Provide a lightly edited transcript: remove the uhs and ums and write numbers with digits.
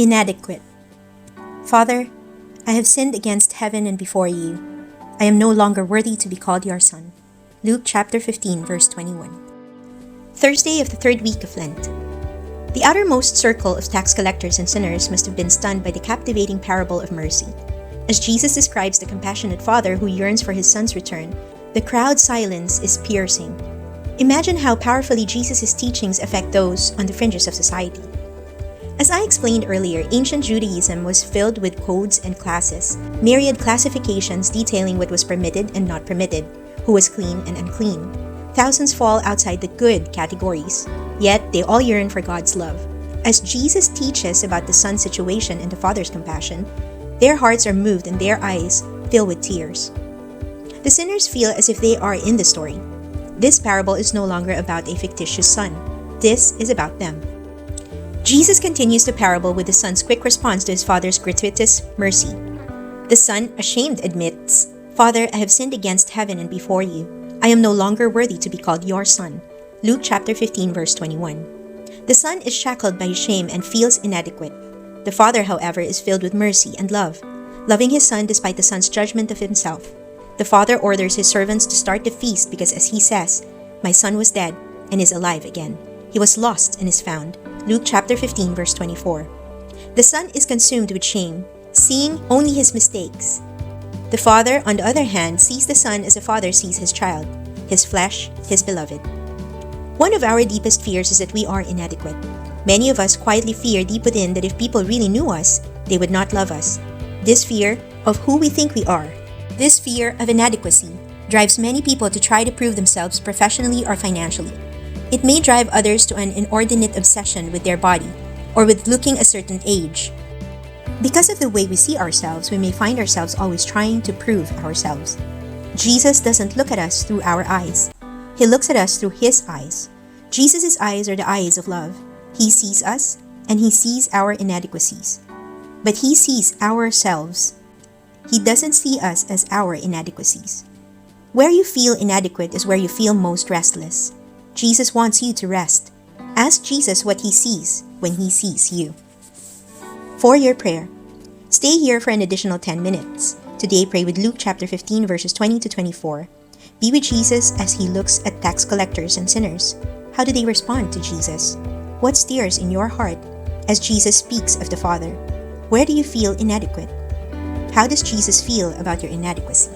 Inadequate. Father, I have sinned against heaven and before you. I am no longer worthy to be called your son. Luke chapter 15, verse 21. Thursday of the third week of Lent. The outermost circle of tax collectors and sinners must have been stunned by the captivating parable of mercy. As Jesus describes the compassionate father who yearns for his son's return, the crowd's silence is piercing. Imagine how powerfully Jesus' teachings affect those on the fringes of society. As I explained earlier, ancient Judaism was filled with codes and classes, myriad classifications detailing what was permitted and not permitted, who was clean and unclean. Thousands fall outside the good categories, yet they all yearn for God's love. As Jesus teaches about the son's situation and the father's compassion, their hearts are moved and their eyes fill with tears. The sinners feel as if they are in the story. This parable is no longer about a fictitious son. This is about them. Jesus continues the parable with the son's quick response to his father's gratuitous mercy. The son, ashamed, admits, "Father, I have sinned against heaven and before you. I am no longer worthy to be called your son." Luke chapter 15, verse 21. The son is shackled by his shame and feels inadequate. The father, however, is filled with mercy and love, loving his son despite the son's judgment of himself. The father orders his servants to start the feast because, as he says, "My son was dead and is alive again. He was lost and is found." Luke chapter 15, verse 24. The son is consumed with shame, seeing only his mistakes. The father, on the other hand, sees the son as a father sees his child, his flesh, his beloved. One of our deepest fears is that we are inadequate. Many of us quietly fear deep within that if people really knew us, they would not love us. This fear of who we think we are, this fear of inadequacy, drives many people to try to prove themselves professionally or financially. It may drive others to an inordinate obsession with their body or with looking a certain age. Because of the way we see ourselves, we may find ourselves always trying to prove ourselves. Jesus doesn't look at us through our eyes. He looks at us through his eyes. Jesus' eyes are the eyes of love. He sees us and he sees our inadequacies. But he sees ourselves. He doesn't see us as our inadequacies. Where you feel inadequate is where you feel most restless. Jesus wants you to rest. Ask Jesus what he sees when he sees you. For your prayer, stay here for an additional 10 minutes. Today, pray with Luke chapter 15, verses 20 to 24. Be with Jesus as he looks at tax collectors and sinners. How do they respond to Jesus? What stirs in your heart as Jesus speaks of the Father? Where do you feel inadequate? How does Jesus feel about your inadequacy?